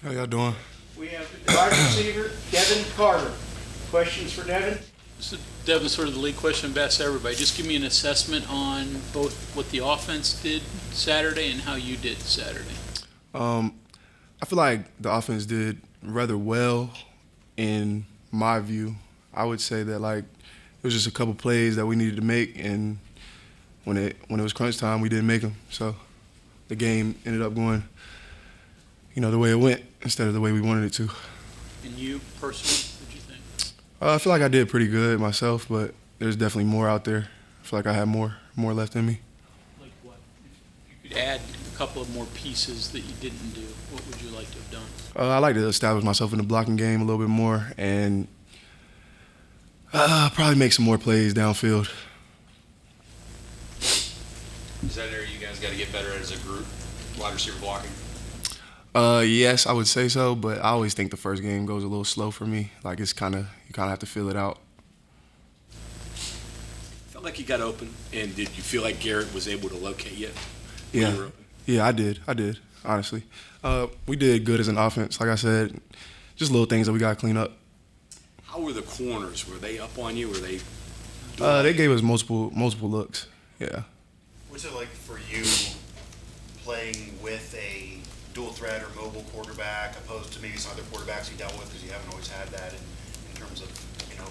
How y'all doing? We have wide receiver Devin Carter. Questions for Devin? So Devin, sort of the league question best to everybody. Just give me an assessment on both what the offense did Saturday and how you did Saturday. I feel like the offense did rather well in my view. I would say that it was just a couple plays that we needed to make, and when it was crunch time, we didn't make them. So the game ended up going, the way it went instead of the way we wanted it to. And you personally, what did you think? I feel like I did pretty good myself, but there's definitely more out there. I feel like I had more left in me. Like what? If you could add a couple of more pieces that you didn't do, what would you like to have done? I like to establish myself in the blocking game a little bit more and probably make some more plays downfield. Is that an area you guys got to get better at as a group, wide receiver blocking? Yes, I would say so, but I always think the first game goes a little slow for me. Like you kind of have to feel it out. Felt like you got open, and did you feel like Garrett was able to locate you? Yeah, You were open? yeah, I did, honestly. We did good as an offense. Like I said, just little things that we got to clean up. How were the corners? Were they up on you? Were they? They gave us multiple looks. Yeah. What's it like for you playing with a dual threat or mobile quarterback opposed to maybe some other quarterbacks you dealt with, because you haven't always had that in terms of,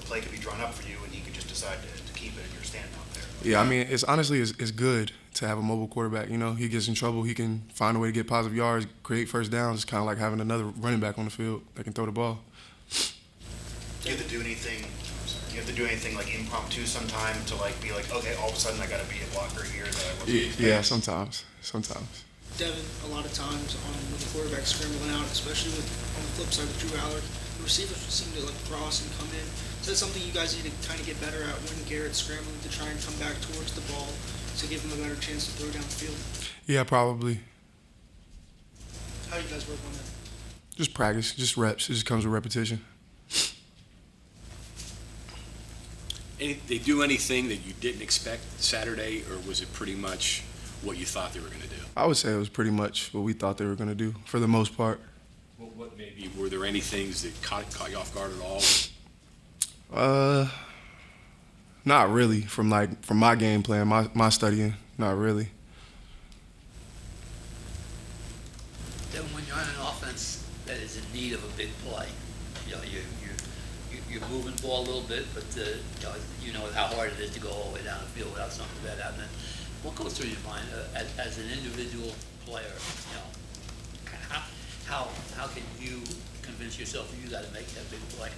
play could be drawn up for you and he could just decide to keep it and you're standing out there? Yeah, I mean, it's honestly good to have a mobile quarterback. He gets in trouble, he can find a way to get positive yards, create first downs. It's kind of like having another running back on the field that can throw the ball. Do you have to do anything? You have to do anything like impromptu sometime to be like, okay, all of a sudden I got to be a blocker here that I wasn't. Yeah, sometimes. Devin, a lot of times when the quarterback's scrambling out, especially on the flip side with Drew Allard, the receivers seem to cross and come in. Is that something you guys need to kind of get better at when Garrett's scrambling to try and come back towards the ball to give him a better chance to throw down the field? Yeah, probably. How do you guys work on that? Just practice, just reps. It just comes with repetition. They do anything that you didn't expect Saturday, or was it pretty much what you thought they were going to do? I would say it was pretty much what we thought they were going to do for the most part. What maybe were there any things that caught you off guard at all? Not really. From my game plan, my studying, not really. Then when you're on an offense that is in need of a big play, you're moving the ball a little bit, but you know how hard it is to go all the way down the field without something bad happening. What goes through your mind as an individual player? How can you convince yourself you got to make that big play?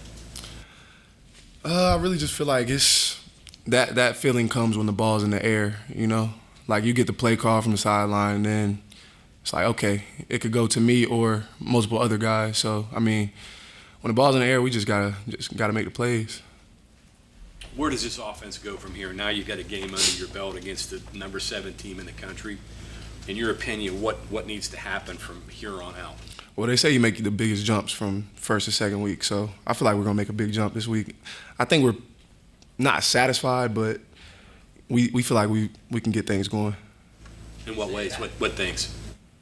I really just feel like it's that feeling comes when the ball's in the air. Like you get the play call from the sideline, and then it's like, okay, it could go to me or multiple other guys. So I mean, when the ball's in the air, we just gotta make the plays. Where does this offense go from here? Now you've got a game under your belt against the number 7 team in the country. In your opinion, what needs to happen from here on out? Well, they say you make the biggest jumps from first to second week, so I feel like we're gonna make a big jump this week. I think we're not satisfied, but we feel like we can get things going. In what ways? What things?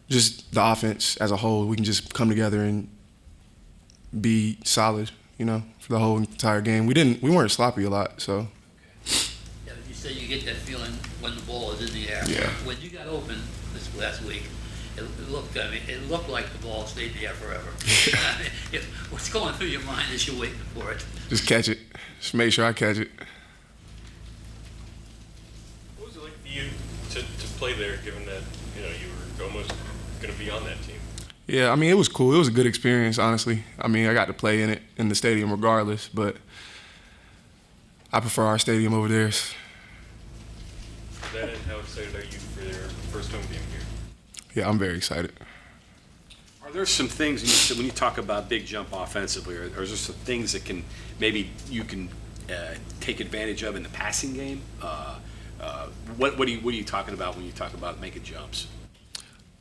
Just the offense as a whole, we can just come together and be solid, for the whole entire game. We weren't sloppy a lot, so. Yeah, you say you get that feeling when the ball is in the air. Yeah. When you got open this last week, it looked like the ball stayed there forever. What's going through your mind as you're waiting for it? Just catch it. Just make sure I catch it. What was it like for you to play there, given that you were almost going to be on that team? Yeah, I mean, it was cool. It was a good experience, honestly. I mean, I got to play in the stadium regardless, but I prefer our stadium over theirs. For that, and how excited are you for their first home game here? Yeah, I'm very excited. Are there some things when you talk about big jump offensively, or are there some things that you can take advantage of in the passing game? What are you talking about when you talk about making jumps?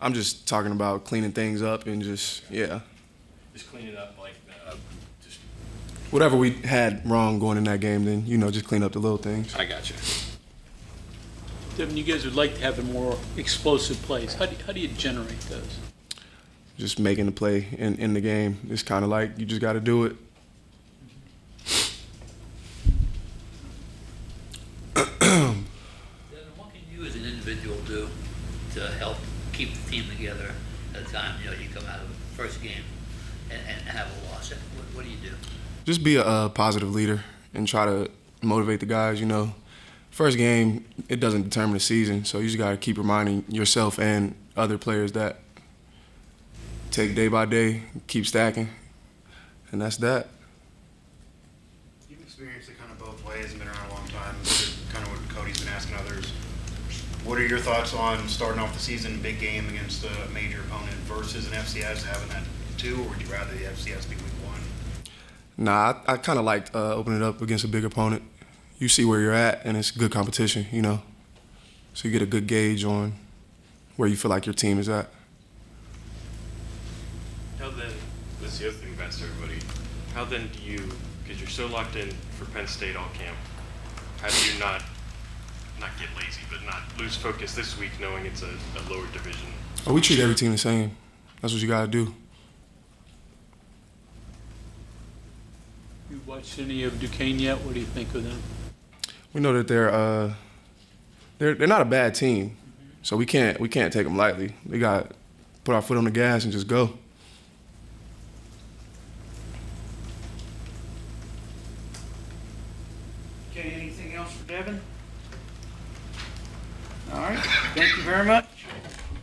I'm just talking about cleaning things up and just Just clean it up, just. whatever we had wrong going in that game, then just clean up the little things. I got you. Devin, you guys would like to have the more explosive plays. How do you generate those? just making the play in the game. It's kind of like you just got to do it. Devin, what can you as an individual do to help keep the team together at the time, you come out of the first game and have a loss? What do you do? Just be a positive leader and try to motivate the guys, First game, it doesn't determine the season, so you just got to keep reminding yourself and other players that. Take day by day, keep stacking, and that's that. You've experienced it kind of both ways and been around a long time. This is kind of what Cody's been asking others. What are your thoughts on starting off the season, big game against a major opponent versus an FCS, having that too, or would you rather the FCS be week one? Nah, I kind of liked opening it up against a big opponent. You see where you're at, and it's good competition, So you get a good gauge on where you feel like your team is at. How then, this is the other thing about everybody, how then do you, because you're so locked in for Penn State all camp, how do you not get lazy, but not lose focus this week knowing it's a lower division? Oh, we treat every team the same. That's what you got to do. You watched any of Duquesne yet? What do you think of them? We know that they're not a bad team, so we can't take them lightly. We got to put our foot on the gas and just go. Okay, anything else for Devin? All right, thank you very much.